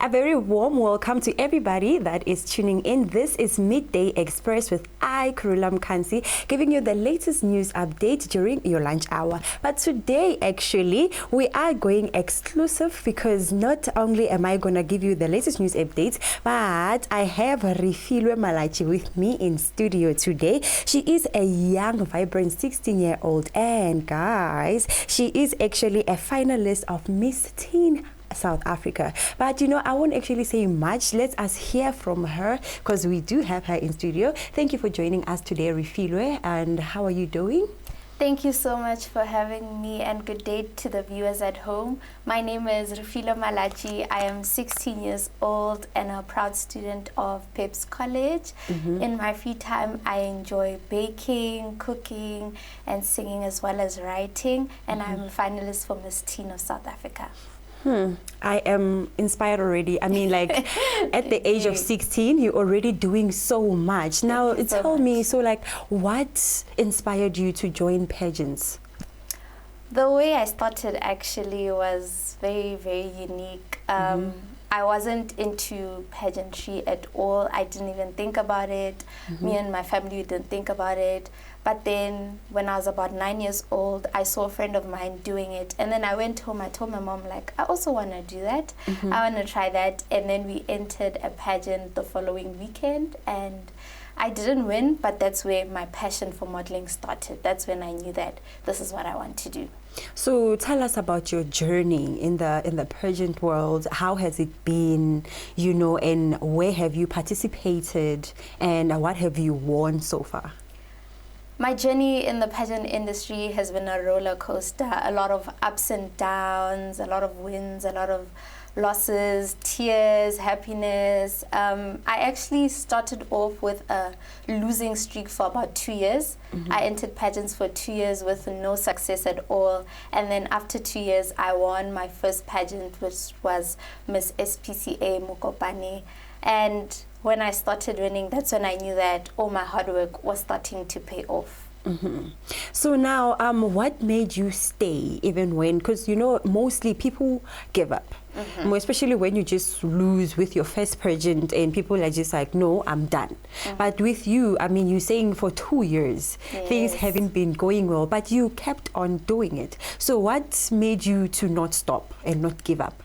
A very warm welcome to everybody that is tuning in. This is Midday Express with KURHULA MKANSI, giving you the latest news update during your lunch hour. But today, actually, we are going exclusive because not only am I going to give you the latest news updates, but I have REFILWE MALATJIE with me in studio today. She is a young, vibrant 16-year-old, and guys, she is actually a finalist of Miss Teen South Africa. But you know, I won't actually say much. Let us hear from her because we do have her in studio. Thank you for joining us today, REFILWE, and how are you doing? Thank you so much for having me, and good day to the viewers at home. My name is REFILWE MALATJIE. I am 16 years old and a proud student of PEPS College. In my free time, I enjoy baking, cooking, and singing, as well as writing, and I'm a finalist for Miss Teen of South Africa. I am inspired already. I mean, like, at the age of 16, you're already doing so much. Now, tell me, so like, what inspired you to join pageants? The way I started actually was very, very unique. I wasn't into pageantry at all. I didn't even think about it. Me and my family didn't think about it. But then when I was about 9 years old, I saw a friend of mine doing it. And then I went home, I told my mom, like, I also want to do that. I want to try that. And then we entered a pageant the following weekend. And I didn't win, but that's where my passion for modeling started. That's when I knew that this is what I want to do. So tell us about your journey in the pageant world. How has it been, you know, and where have you participated, and what have you won so far? My journey in the pageant industry has been a roller coaster, a lot of ups and downs, a lot of wins, a lot of losses, tears, happiness. I actually started off with a losing streak for about 2 years. I entered pageants for 2 years with no success at all. And then after 2 years, I won my first pageant, which was Miss SPCA Mokopane. And when I started winning, that's when I knew that all my hard work was starting to pay off. So now, what made you stay even when, because you know, mostly people give up, especially when you just lose with your first pageant and people are just like, no, I'm done. But with you, I mean, you're saying for 2 years, things haven't been going well, but you kept on doing it. So what made you to not stop and not give up?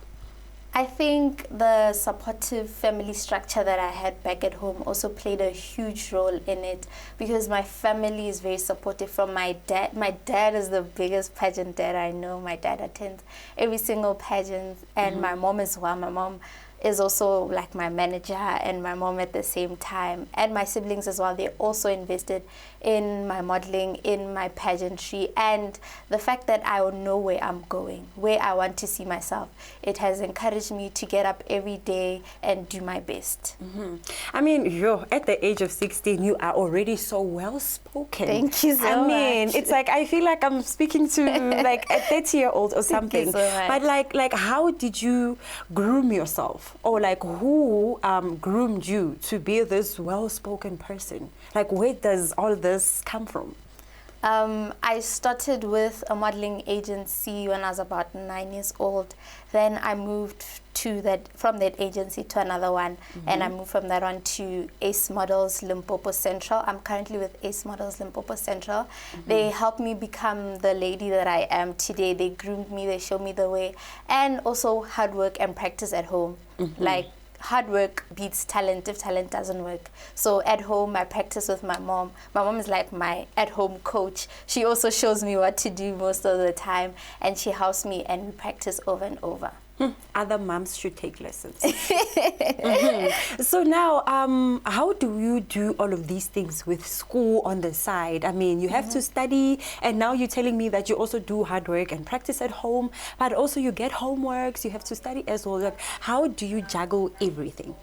I think the supportive family structure that I had back at home also played a huge role in it, because my family is very supportive. From my dad. My dad is the biggest pageant dad I know. My dad attends every single pageant, and my mom as well. My mom is also like my manager and my mom at the same time, and my siblings as well. They also invested in my modeling, in my pageantry, and the fact that I know where I'm going, where I want to see myself. It has encouraged me to get up every day and do my best. I mean, you're at the age of 16, you are already so well spoken. Thank you so much. I mean, it's like I feel like I'm speaking to like a 30-year-old or something. Thank you so much. But like how did you groom yourself, or like who groomed you to be this well-spoken person? Like, where does all this come from? I started with a modeling agency when I was about 9 years old. Then I moved from that agency to another one, and I moved from that one to Ace Models Limpopo Central. I'm currently with Ace Models Limpopo Central. They helped me become the lady that I am today. They groomed me, they showed me the way, and also hard work and practice at home. Like, hard work beats talent if talent doesn't work. So at home, I practice with my mom. My mom is like my at-home coach. She also shows me what to do most of the time, and she helps me, and we practice over and over. Other moms should take lessons. So now, how do you do all of these things with school on the side? I mean, you have to study, and now you're telling me that you also do hard work and practice at home, but also you get homeworks, you have to study as well. Like, how do you juggle everything?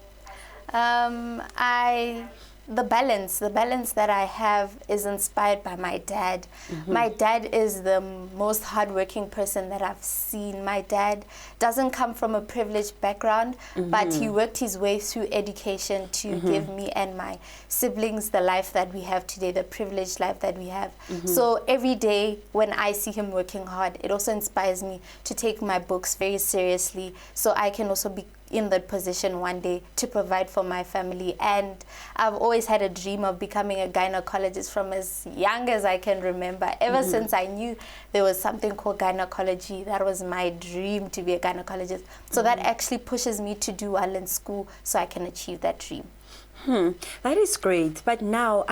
The balance that I have is inspired by my dad. My dad is the most hardworking person that I've seen. My dad doesn't come from a privileged background, but he worked his way through education to give me and my siblings the life that we have today, the privileged life that we have. So every day when I see him working hard, it also inspires me to take my books very seriously, so I can also in that position one day to provide for my family. And I've always had a dream of becoming a gynecologist from as young as I can remember. Ever since I knew there was something called gynecology, that was my dream, to be a gynecologist. So that actually pushes me to do well in school so I can achieve that dream. That is great. But now,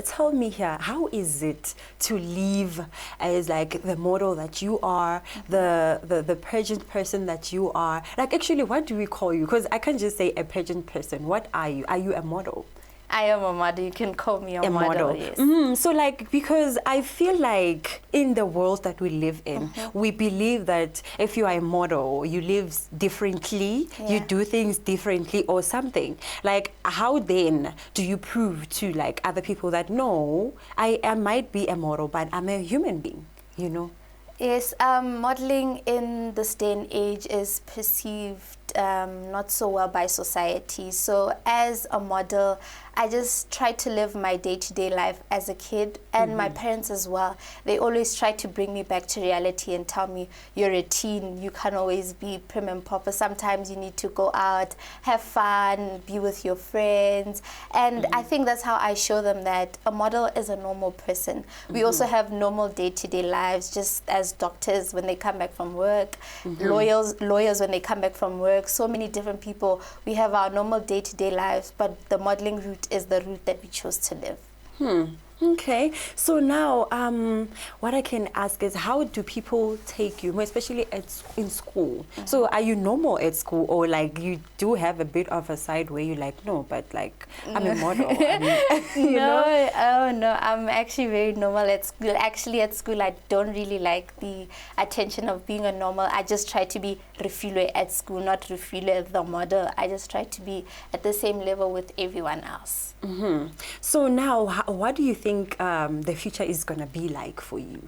tell me here, how is it to live as like the model that you are, the pageant person that you are? Like, actually, what do we call you? Because I can't just say a pageant person. What are you? Are you a model? I am a model. You can call me a model. Yes. So like, because I feel like in the world that we live in, we believe that if you are a model, you live differently, you do things differently or something. Like, how then do you prove to like other people that no, I might be a model, but I'm a human being, you know? Yes, modeling in this day and age is perceived not so well by society. So as a model, I just try to live my day-to-day life as a kid, and my parents as well. They always try to bring me back to reality and tell me, you're a teen, you can't always be prim and proper. Sometimes you need to go out, have fun, be with your friends. And I think that's how I show them that a model is a normal person. We also have normal day-to-day lives, just as doctors when they come back from work, lawyers when they come back from work, so many different people. We have our normal day-to-day lives, but the modeling route is the route that we chose to live. Okay, so now what I can ask is, how do people take you, especially in school? So are you normal at school, or like you do have a bit of a side where you're like, no, but like I'm a model? You know? Oh no, I'm actually very normal at school. Actually at school I don't really like the attention of being a normal. I just try to be REFILWE at school, not REFILWE the model. I just try to be at the same level with everyone else. So now, what do you think the future is going to be like for you?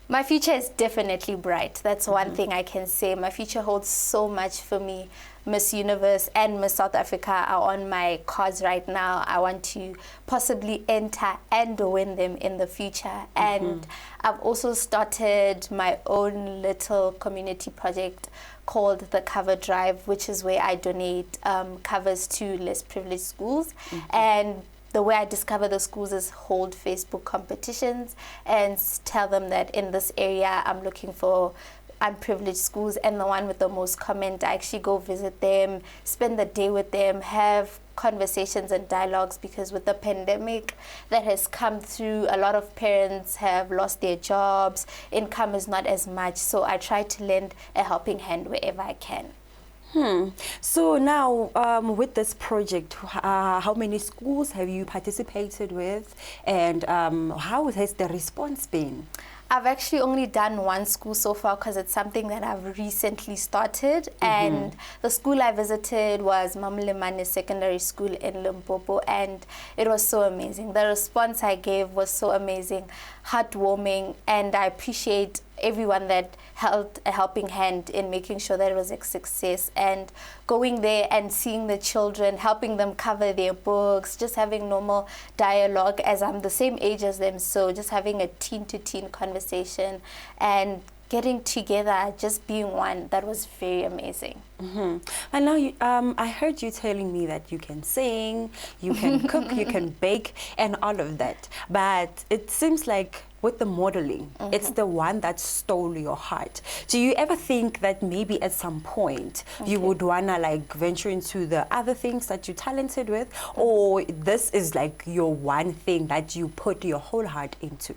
My future is definitely bright. That's one thing I can say. My future holds so much for me. Miss Universe and Miss South Africa are on my cards right now. I want to possibly enter and win them in the future. And I've also started my own little community project called the Cover Drive, which is where I donate covers to less privileged schools. And the way I discover the schools is hold Facebook competitions and tell them that in this area I'm looking for unprivileged schools, and the one with the most comment, I actually go visit them, spend the day with them, have conversations and dialogues, because with the pandemic that has come through, a lot of parents have lost their jobs, income is not as much, so I try to lend a helping hand wherever I can. So now, with this project, how many schools have you participated with, and how has the response been? I've actually only done one school so far because it's something that I've recently started. And the school I visited was Mamulemane Secondary School in Limpopo, and it was so amazing. The response I gave was so amazing, heartwarming, and I appreciate everyone that held a helping hand in making sure that it was a success. And going there and seeing the children, helping them cover their books, just having normal dialogue, as I'm the same age as them, so just having a teen-to-teen conversation and getting together, just being one, that was very amazing. And now I heard you telling me that you can sing, you can cook, you can bake, and all of that. But it seems like with the modeling, it's the one that stole your heart. Do you ever think that maybe at some point you would wanna like venture into the other things that you're talented with, or this is like your one thing that you put your whole heart into?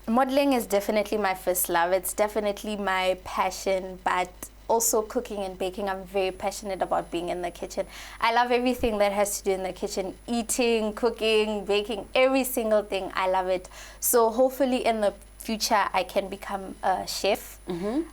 Modeling is definitely my first love. It's definitely my passion, but also cooking and baking. I'm very passionate about being in the kitchen. I love everything that has to do in the kitchen. Eating, cooking, baking, every single thing. I love it. So hopefully in the future I can become a chef.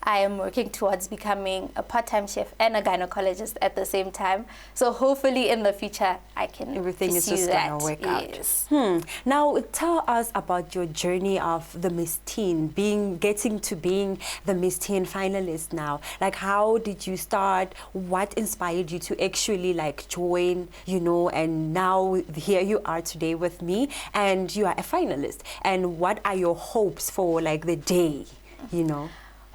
I am working towards becoming a part-time chef and a gynecologist at the same time. So hopefully in the future I can everything is just that. gonna work yes. out. Now tell us about your journey of the Miss Teen, getting to being the Miss Teen finalist now. Like, how did you start? What inspired you to actually like join, you know, and now here you are today with me and you are a finalist. And what are your hopes for like the day, you know?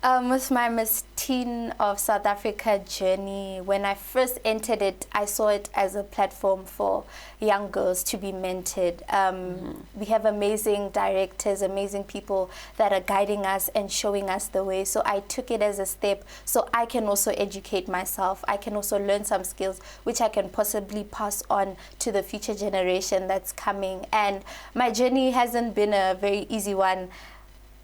With my Miss Teen of South Africa journey, when I first entered it, I saw it as a platform for young girls to be mentored. We have amazing directors, amazing people that are guiding us and showing us the way. So I took it as a step so I can also educate myself. I can also learn some skills which I can possibly pass on to the future generation that's coming. And my journey hasn't been a very easy one.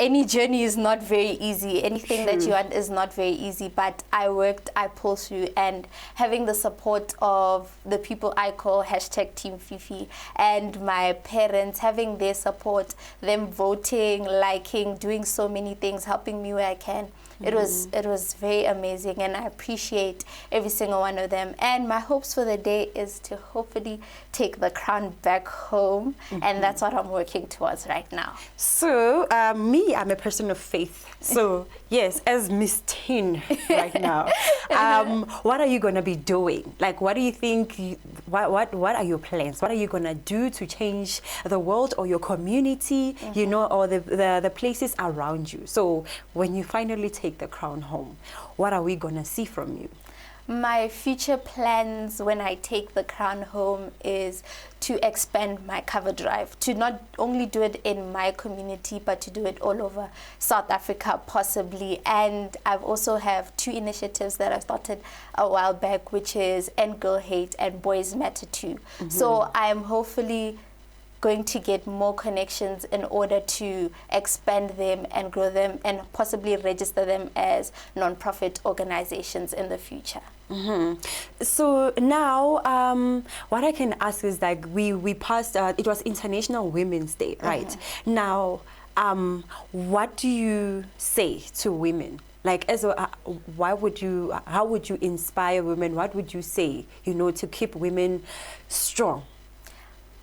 Any journey is not very easy. Anything that you want is not very easy, but I worked, I pulled through, and having the support of the people I call #Team Fifi and my parents, having their support, them voting, liking, doing so many things, helping me where I can. It was very amazing, and I appreciate every single one of them. And my hopes for the day is to hopefully take the crown back home, and that's what I'm working towards right now. So me, I'm a person of faith. So yes, as Miss Teen right now, what are you going to be doing? Like, what do you think? What are your plans? What are you going to do to change the world or your community? You know, or the places around you? So when you finally take the crown home, what are we going to see from you? My future plans when I take the crown home is to expand my cover drive, to not only do it in my community, but to do it all over South Africa possibly. And I've also have 2 initiatives that I started a while back, which is End Girl Hate and Boys Matter Too. So I'm hopefully going to get more connections in order to expand them and grow them and possibly register them as non-profit organizations in the future. So now what I can ask is, like, we passed, it was International Women's Day, right? Now, what do you say to women? Like, as how would you inspire women? What would you say, you know, to keep women strong?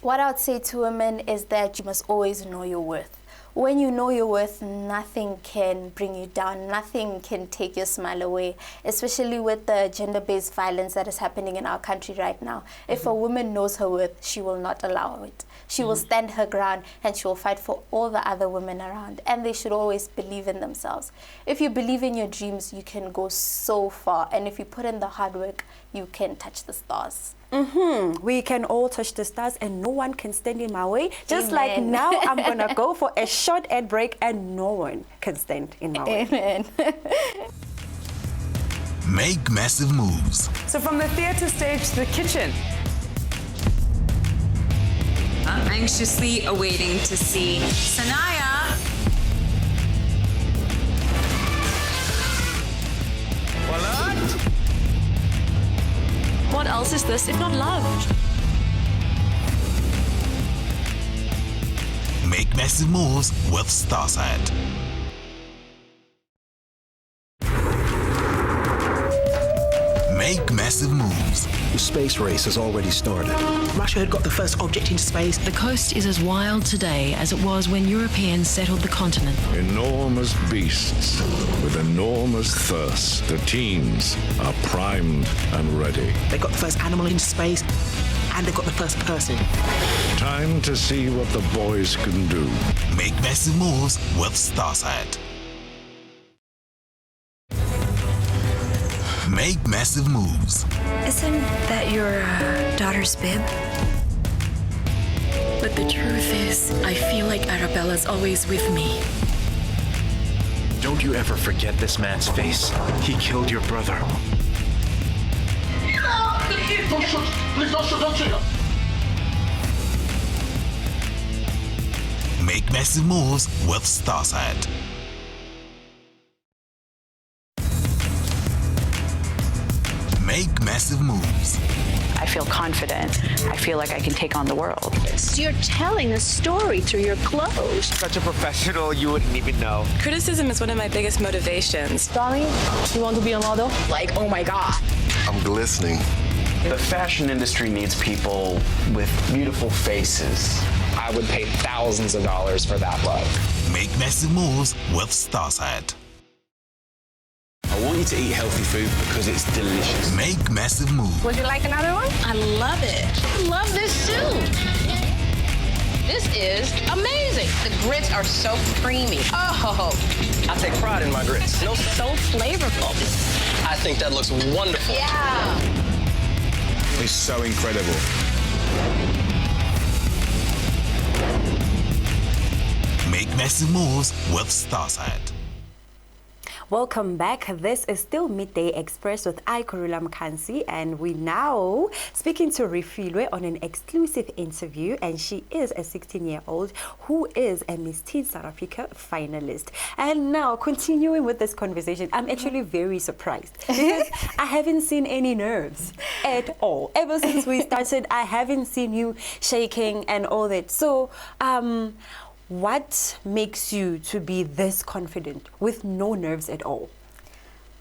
What I would say to women is that you must always know your worth. When you know your worth, nothing can bring you down, nothing can take your smile away, especially with the gender-based violence that is happening in our country right now. If a woman knows her worth, she will not allow it. She will stand her ground and she will fight for all the other women around. And they should always believe in themselves. If you believe in your dreams, you can go so far. And if you put in the hard work, you can touch the stars. We can all touch the stars and no one can stand in my way. Just like now, I'm going to go for a short ad break and no one can stand in my way. Amen. Make massive moves. So from the theater stage to the kitchen. I'm anxiously awaiting to see Sanaya. What else is this if not love? Make massive moves with Starsat. Make massive moves. The space race has already started. Russia had got the first object into space. The coast is as wild today as it was when Europeans settled the continent. Enormous beasts with enormous thirst. The teams are primed and ready. They got the first animal into space, and they got the first person. Time to see what the boys can do. Make massive moves with Starsat. Make massive moves. Isn't that your daughter's bib? But the truth is, I feel like Arabella's always with me. Don't you ever forget this man's face. He killed your brother. Please don't shoot. Make massive moves with Starsat. Make massive moves. I feel confident. I feel like I can take on the world. So you're telling a story through your clothes. Such a professional, you wouldn't even know. Criticism is one of my biggest motivations. Darling, you want to be a model? Like, oh my God. I'm glistening. The fashion industry needs people with beautiful faces. I would pay thousands of dollars for that look. Make massive moves with Starsat. I want you to eat healthy food because it's delicious. Make massive moves. Would you like another one? I love it. I love this soup. This is amazing. The grits are so creamy. Oh, I take pride in my grits. So flavorful. I think that looks wonderful. Yeah. It's so incredible. Make massive moves with Starsat. Welcome back. This is still Midday Express with KURHULA MKANSI, and we now speaking to REFILWE on an exclusive interview, and she is a 16-year-old who is a Miss Teen South Africa finalist. And now, continuing with this conversation, I'm actually very surprised because I haven't seen any nerves at all. Ever since we started, I haven't seen you shaking and all that. So, what makes you to be this confident with no nerves at all?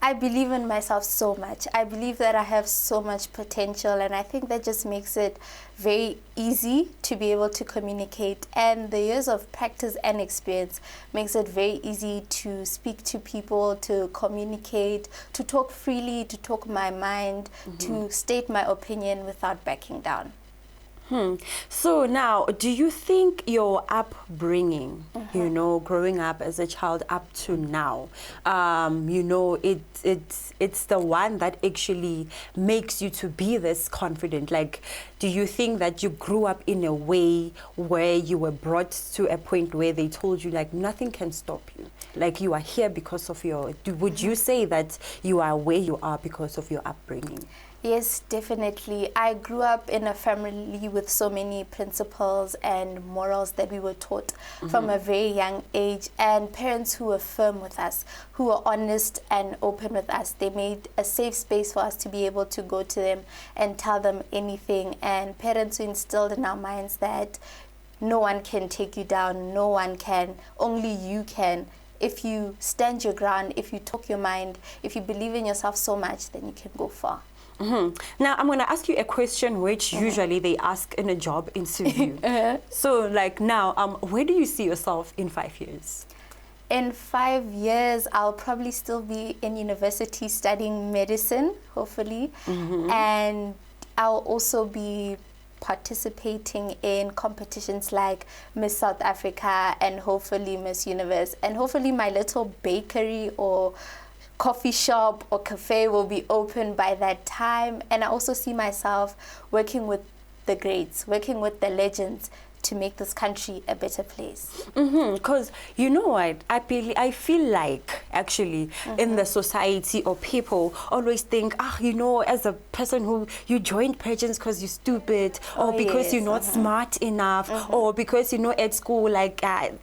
I believe in myself so much. I believe that I have so much potential, and I think that just makes it very easy to be able to communicate. And the years of practice and experience makes it very easy to speak to people, to communicate, to talk freely, to talk my mind, to state my opinion without backing down. So now, do you think your upbringing, you know, growing up as a child up to now, you know, it's the one that actually makes you to be this confident? Like, do you think that you grew up in a way where you were brought to a point where they told you like nothing can stop you? Like you are here because of your, would you say that you are where you are because of your upbringing? Yes, definitely. I grew up in a family with so many principles and morals that we were taught from a very young age, and parents who were firm with us, who were honest and open with us. They made a safe space for us to be able to go to them and tell them anything, and parents who instilled in our minds that no one can take you down, no one can, only you can. If you stand your ground, if you talk your mind, if you believe in yourself so much, then you can go far. Now, I'm going to ask you a question which usually they ask in a job interview. So, like now, where do you see yourself in 5 years? In 5 years, I'll probably still be in university studying medicine, hopefully. And I'll also be participating in competitions like Miss South Africa and hopefully Miss Universe. And hopefully my little bakery or coffee shop or cafe will be open by that time. And I also see myself working with the greats, working with the legends to make this country a better place. Because you know what, I feel like actually in the society or people always think, you know, as a person who you joined pageants because you're stupid, or because you're not smart enough, or because, you know, at school like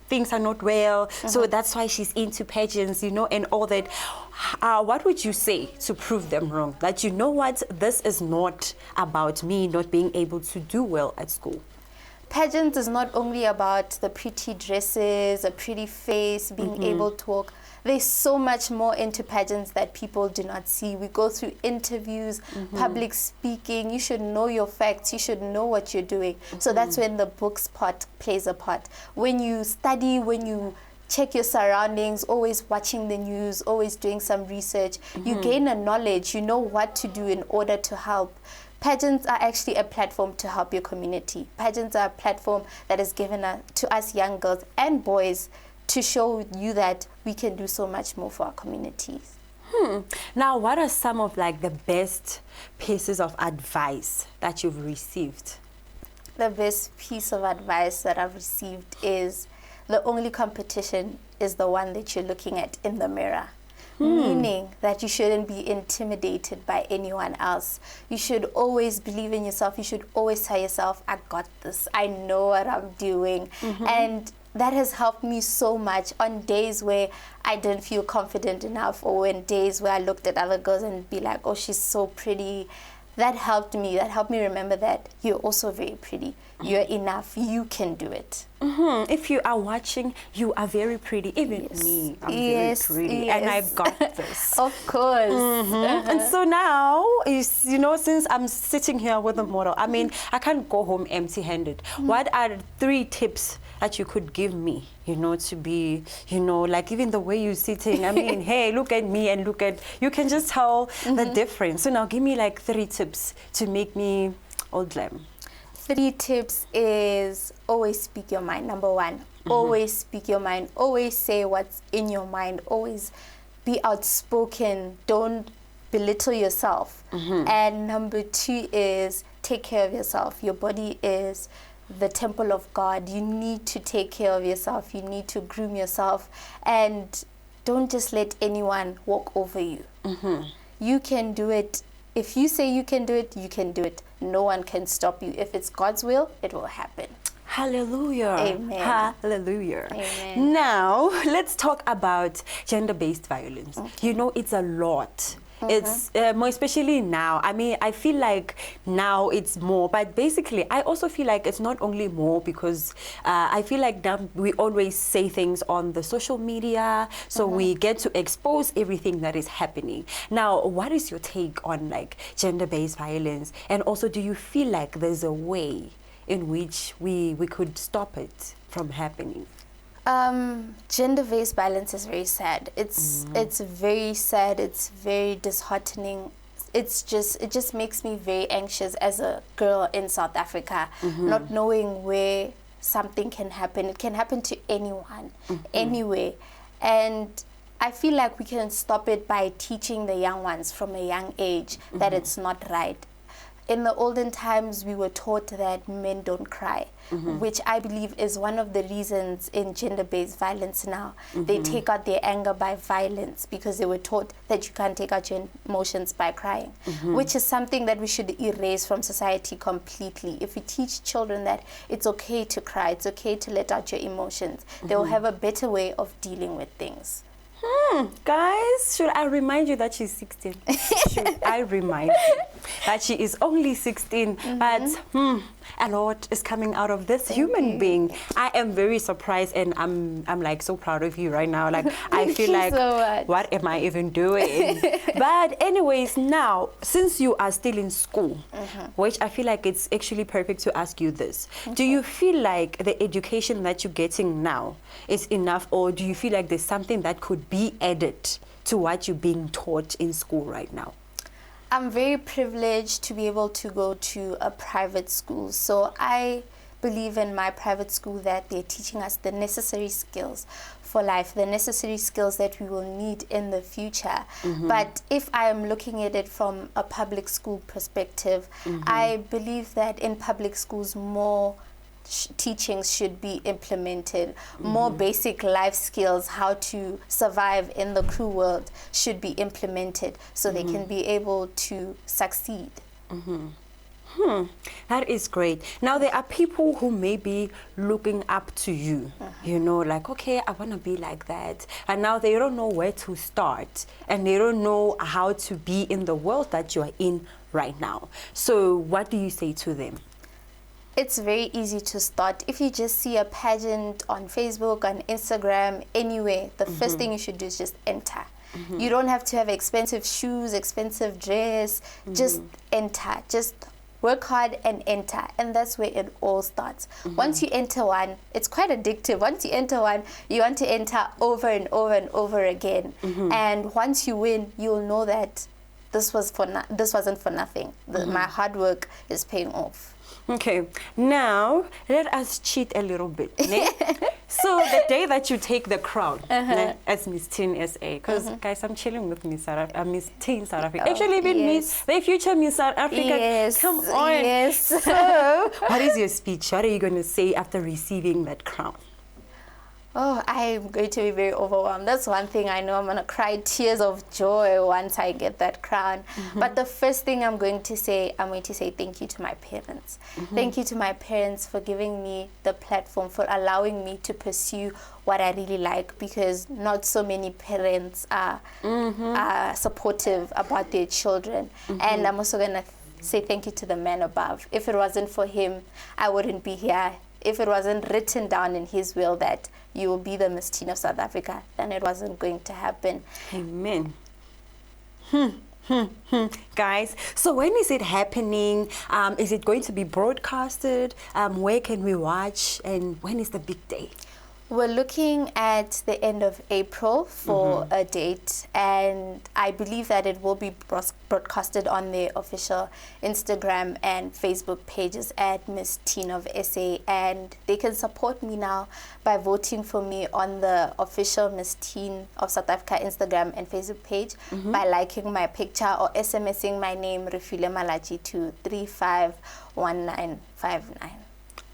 things are not well, so that's why she's into pageants, you know, and all that. What would you say to prove them wrong? That, you know what, this is not about me not being able to do well at school. Pageants is not only about the pretty dresses, a pretty face, being able to walk. There's so much more into pageants that people do not see. We go through interviews, public speaking. You should know your facts. You should know what you're doing. So that's when the books part plays a part. When you study, when you check your surroundings, always watching the news, always doing some research, you gain a knowledge. You know what to do in order to help. Pageants are actually a platform to help your community. Pageants are a platform that is given to us young girls and boys to show you that we can do so much more for our communities. Now, what are some of like the best pieces of advice that you've received? The best piece of advice that I've received is the only competition is the one that you're looking at in the mirror. Meaning that you shouldn't be intimidated by anyone else. You should always believe in yourself. You should always tell yourself, I got this. I know what I'm doing. And that has helped me so much on days where I didn't feel confident enough, or when days where I looked at other girls and be like, oh, she's so pretty. That helped me. That helped me remember that you're also very pretty. You're enough. You can do it. If you are watching, you are very pretty. Even me, I'm very pretty, and I've got this. Of course. And so now, you know, since I'm sitting here with a model, I mean, I can't go home empty-handed. What are 3 tips that you could give me, you know, to be, you know, like even the way you're sitting, I mean, hey, look at me and look at, you can just tell the difference. So now give me like 3 tips to make me all glam. 3 tips is always speak your mind. Number 1, always speak your mind. Always say what's in your mind. Always be outspoken. Don't belittle yourself. And number 2 is take care of yourself. Your body is the temple of God. You need to take care of yourself. You need to groom yourself. And don't just let anyone walk over you. You can do it. If you say you can do it, you can do it. No one can stop you. If it's God's will, it will happen. Hallelujah. Amen. Hallelujah. Amen. Now, let's talk about gender-based violence. You know, it's a lot. It's more especially now. I mean, I feel like now it's more, but basically I also feel like it's not only more because I feel like now we always say things on the social media, so we get to expose everything that is happening. Now, what is your take on like gender-based violence? And also, do you feel like there's a way in which we could stop it from happening? Gender-based violence is very sad. It's very sad. It's very disheartening. It just makes me very anxious as a girl in South Africa, not knowing where something can happen. It can happen to anyone, anywhere. And I feel like we can stop it by teaching the young ones from a young age that it's not right. In the olden times, we were taught that men don't cry, which I believe is one of the reasons in gender-based violence now. They take out their anger by violence because they were taught that you can't take out your emotions by crying, which is something that we should erase from society completely. If we teach children that it's okay to cry, it's okay to let out your emotions, they will have a better way of dealing with things. Guys, should I remind you that she's 16? Should I remind you that she is only 16? But a lot is coming out of this human being. I am very surprised, and I'm like so proud of you right now. Like I feel like, so what am I even doing? But anyways, now since you are still in school, which I feel like it's actually perfect to ask you this, do you feel like the education that you're getting now is enough, or do you feel like there's something that could be added to what you're being taught in school right now? I'm very privileged to be able to go to a private school. So I believe in my private school that they're teaching us the necessary skills for life, the necessary skills that we will need in the future. But if I am looking at it from a public school perspective, I believe that in public schools more teachings should be implemented. More basic life skills, how to survive in the cruel world, should be implemented so they can be able to succeed. That is great. Now there are people who may be looking up to you, you know, like, okay, I want to be like that. And now they don't know where to start, and they don't know how to be in the world that you are in right now. So what do you say to them? It's very easy to start. If you just see a pageant on Facebook, on Instagram, anywhere, the first thing you should do is just enter. You don't have to have expensive shoes, expensive dress, just enter. Just work hard and enter. And that's where it all starts. Once you enter one, it's quite addictive. Once you enter one, you want to enter over and over and over again. And once you win, you'll know that this wasn't for nothing. My hard work is paying off. Okay, now let us cheat a little bit. So the day that you take the crown as Miss Teen SA, because guys, I'm chilling with Miss Teen South Africa. Actually, even Miss, the future Miss South Africa. Yes. Come on. Yes. So, what is your speech? What are you going to say after receiving that crown? Oh, I'm going to be very overwhelmed. That's one thing I know. I'm going to cry tears of joy once I get that crown. But the first thing I'm going to say thank you to my parents. Thank you to my parents for giving me the platform, for allowing me to pursue what I really like, because not so many parents are supportive about their children. And I'm also going to say thank you to the man above. If it wasn't for him, I wouldn't be here. If it wasn't written down in his will that you will be the Miss Teen of South Africa, then it wasn't going to happen. Amen. Guys, so when is it happening? Is it going to be broadcasted? Where can we watch? And when is the big day? We're looking at the end of April for a date, and I believe that it will be broadcasted on the official Instagram and Facebook pages at Miss Teen of SA, and they can support me now by voting for me on the official Miss Teen of South Africa Instagram and Facebook page by liking my picture or SMSing my name, REFILWE MALATJIE, to 351959.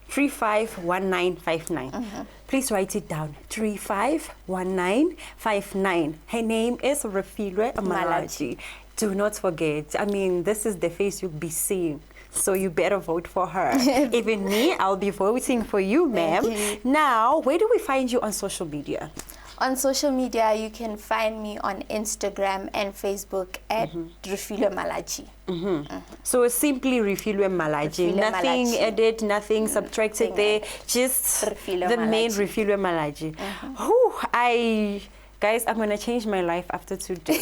351959. Please write it down. 351959. Her name is REFILWE MALATJIE. Do not forget. I mean, this is the face you'll be seeing. So you better vote for her. Even me, I'll be voting for you, ma'am. Now, where do we find you on social media? On social media, you can find me on Instagram and Facebook at REFILWE MALATJIE. So it's simply REFILWE MALATJIE. Nothing added, nothing subtracted there. Just the main REFILWE MALATJIE. Guys, I'm going to change my life after today.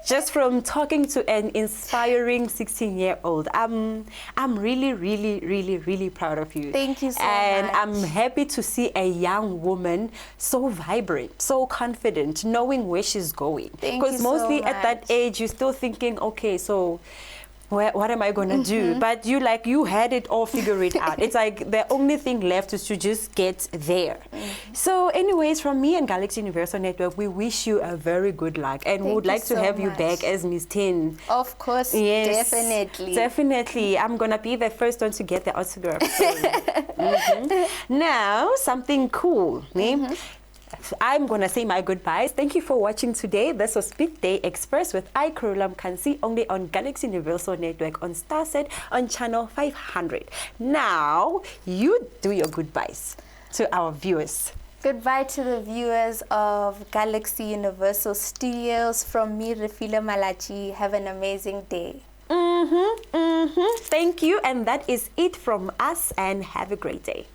Just from talking to an inspiring 16-year-old. I'm really, really, really, really proud of you. Thank you so much. And I'm happy to see a young woman so vibrant, so confident, knowing where she's going. Because mostly at that age, you're still thinking, okay, so what am I going to do? But you had it all figured out. It's like the only thing left is to just get there. So anyways, from me and Galaxy Universal Network, we wish you a very good luck and we would like to have you back as Miss Teen. Of course, yes, definitely. Definitely. I'm going to be the first one to get the autograph. So. Now, something cool. I'm going to say my goodbyes. Thank you for watching today. This was Midday Express with KURHULA MKANSI, only on Galaxy Universal Network on Starsat on channel 500. Now, you do your goodbyes to our viewers. Goodbye to the viewers of Galaxy Universal Studios. From me, REFILWE MALATJIE. Have an amazing day. Thank you. And that is it from us, and have a great day.